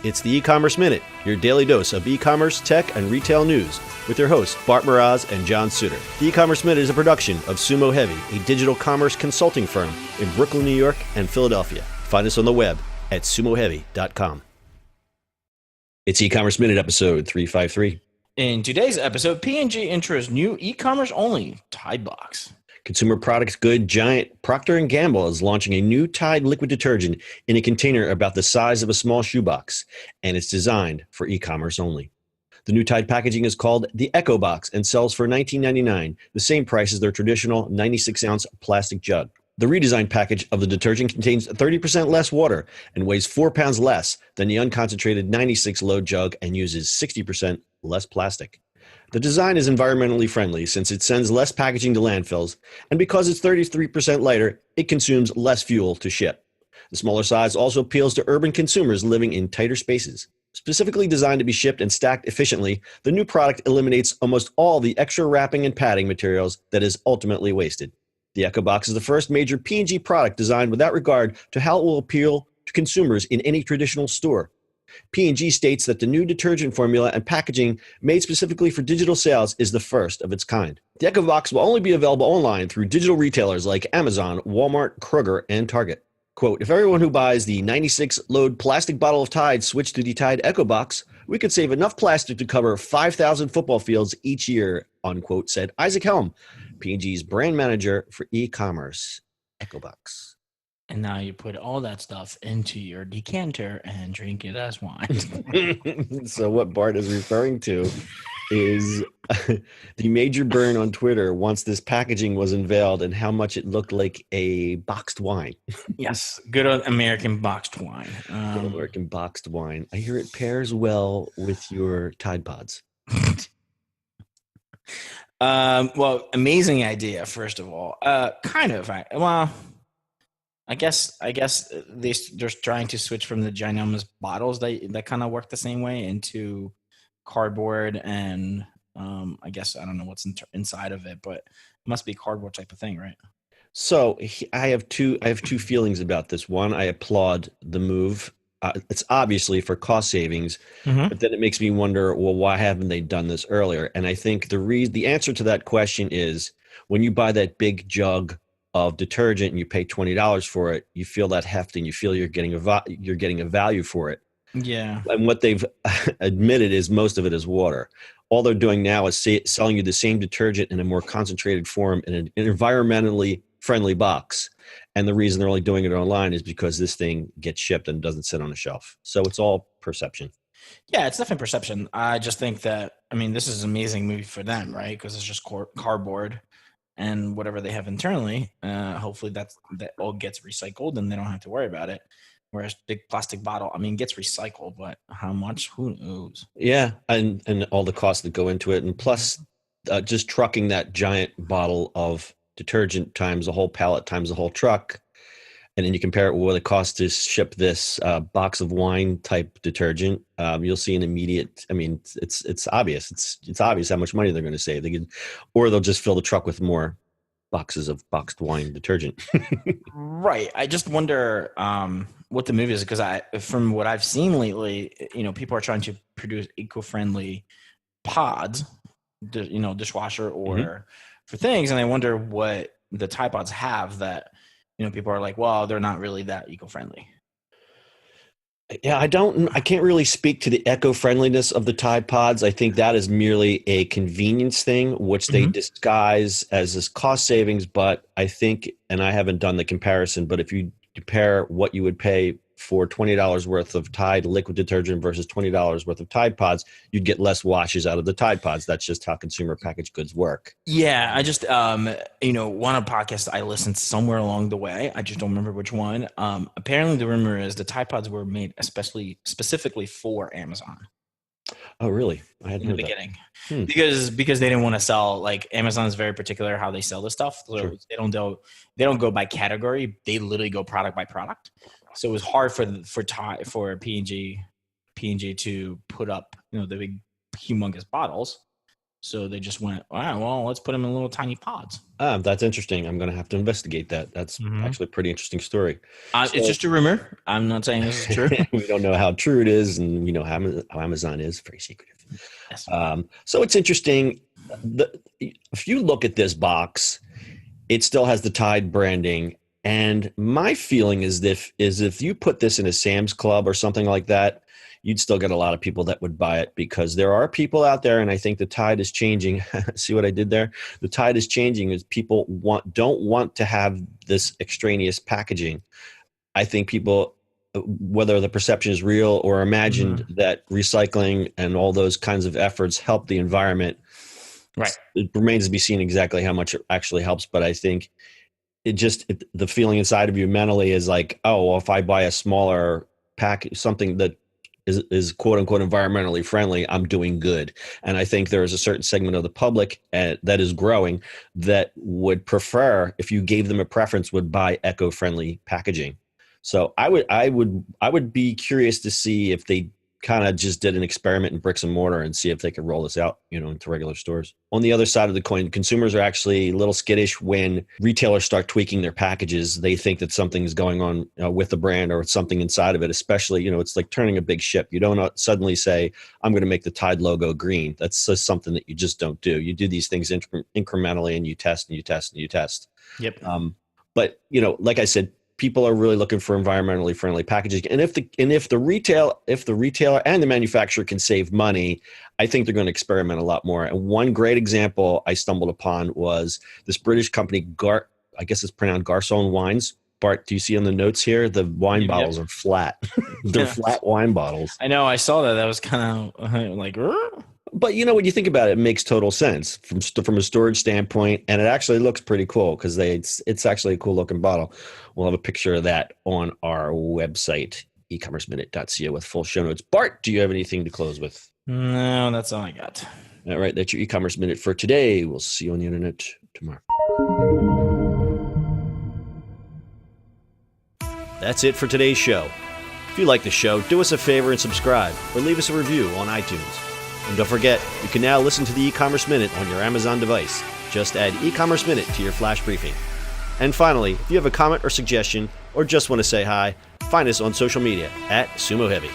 It's the e-commerce minute, your daily dose of e-commerce, tech, and retail news with your hosts Bart Mraz and John Suter. The e-commerce minute is a production of Sumo Heavy, a digital commerce consulting firm in Brooklyn, New York, and Philadelphia. Find us on the web at sumoheavy.com. It's e-commerce minute episode 353. In today's episode, P&G Intros new e-commerce only Tide box. Consumer products good giant Procter & Gamble is launching a new Tide liquid detergent in a container about the size of a small shoebox, and it's designed for e-commerce only. The new Tide packaging is called the eCommerce and sells for $19.99, the same price as their traditional 96-ounce plastic jug. The redesigned package of the detergent contains 30% less water and weighs 4 pounds less than the unconcentrated 96-load jug and uses 60% less plastic. The design is environmentally friendly since it sends less packaging to landfills, and because it's 33% lighter, it consumes less fuel to ship. The smaller size also appeals to urban consumers living in tighter spaces. Specifically designed to be shipped and stacked efficiently, the new product eliminates almost all the extra wrapping and padding materials that is ultimately wasted. The eCommerce is the first major P&G product designed with that regard to how it will appeal to consumers in any traditional store. P&G states that the new detergent formula and packaging made specifically for digital sales is the first of its kind. The eCommerce will only be available online through digital retailers like Amazon, Walmart, Kroger, and Target. Quote, if everyone who buys the 96-load plastic bottle of Tide switched to the Tide eCommerce, we could save enough plastic to cover 5,000 football fields each year, unquote, said Isaac Helm, P&G's brand manager for e-commerce. eCommerce. And now you put all that stuff into your decanter and drink it as wine. So what Bart is referring to is the major burn on Twitter once this packaging was unveiled and how much it looked like a boxed wine. Yes, good old American boxed wine. Good American boxed wine. I hear it pairs well with your Tide Pods. Well, amazing idea, first of all. Kind of. Well, I guess they're trying to switch from the ginormous bottles that kind of work the same way into cardboard and I guess I don't know what's inside of it, but it must be cardboard type of thing, right? So I have two feelings about this. One, I applaud the move. It's obviously for cost savings, but then it makes me wonder, well, why haven't they done this earlier? And I think the answer to that question is when you buy that big jug of detergent and you pay $20 for it, you feel that heft and you feel you're getting a value for it. Yeah. And what they've admitted is most of it is water. All they're doing now is selling you the same detergent in a more concentrated form in an environmentally friendly box. And the reason they're only doing it online is because this thing gets shipped and doesn't sit on a shelf. So it's all perception. Yeah, it's definitely perception. I just think that, this is an amazing movie for them, right? Because it's just cardboard and whatever they have internally. Hopefully that all gets recycled and they don't have to worry about it. Whereas big plastic bottle, gets recycled, but how much? Who knows? Yeah, and all the costs that go into it. And plus, just trucking that giant bottle of detergent times a whole pallet times a whole truck. And then you compare it with what it costs to ship this box of wine type detergent. You'll see an immediate, it's obvious. It's obvious how much money they're going to save. Or they'll just fill the truck with more boxes of boxed wine detergent. Right. I just wonder what the movie is, because from what I've seen lately, people are trying to produce eco-friendly pods, dishwasher or for things. And I wonder what the Tide Pods have that, people are like, well, they're not really that eco-friendly. Yeah, I can't really speak to the eco-friendliness of the Tide Pods. I think that is merely a convenience thing, which they disguise as this cost savings. But I think, and I haven't done the comparison, but if you compare what you would pay for $20 worth of Tide liquid detergent versus $20 worth of Tide Pods, you'd get less washes out of the Tide Pods. That's just how consumer packaged goods work. Yeah, I just, one of the podcasts I listened somewhere along the way, I just don't remember which one. Apparently the rumor is the Tide Pods were made specifically for Amazon. Oh, really? I hadn't in the heard beginning, because they didn't want to sell, like, Amazon is very particular how they sell this stuff. So Sure. they don't go by category. They literally go product by product. So it was hard for P&G to put up, the big humongous bottles. So they just went, all right, well, let's put them in little tiny pods. That's interesting. I'm going to have to investigate that. That's actually a pretty interesting story. It's just a rumor. I'm not saying this is true. We don't know how true it is, and we know how Amazon is very secretive. Yes. So it's interesting. If you look at this box, it still has the Tide branding. And my feeling is if you put this in a Sam's Club or something like that, you'd still get a lot of people that would buy it, because there are people out there, and I think the tide is changing. See what I did there? The tide is changing as people don't want to have this extraneous packaging. I think people, whether the perception is real or imagined, that recycling and all those kinds of efforts help the environment. Right. It remains to be seen exactly how much it actually helps, but I think the feeling inside of you mentally is like, oh, well, if I buy a smaller pack, something that is quote unquote environmentally friendly, I'm doing good. And I think there is a certain segment of the public that is growing that would prefer, if you gave them a preference, would buy eco-friendly packaging. So I would be curious to see if they kind of just did an experiment in bricks and mortar and see if they could roll this out, into regular stores. On the other side of the coin, consumers are actually a little skittish when retailers start tweaking their packages. They think that something's going on with the brand or something inside of it, especially, it's like turning a big ship. You don't suddenly say, I'm going to make the Tide logo green. That's just something that you just don't do. You do these things incrementally, and you test and you test and you test. Yep. But, like I said, people are really looking for environmentally friendly packaging. And if the retailer and the manufacturer can save money, I think they're going to experiment a lot more. And one great example I stumbled upon was this British company, I guess it's pronounced Garçon Wines. Bart, do you see on the notes here? The wine bottles are flat. They're flat wine bottles. I know. I saw that. That was kind of like, but when you think about it, it makes total sense from a storage standpoint, and it actually looks pretty cool because it's actually a cool looking bottle. We'll have a picture of that on our website, ecommerceminute.co, with full show notes. Bart, do you have anything to close with? No, that's all I got. All right, that's your e-commerce minute for today. We'll see you on the internet tomorrow. That's it for today's show. If you like the show, do us a favor and subscribe, or leave us a review on iTunes. And don't forget, you can now listen to the e-commerce minute on your Amazon device. Just add e-commerce minute to your flash briefing. And finally, if you have a comment or suggestion, or just want to say hi, find us on social media @SumoHeavy.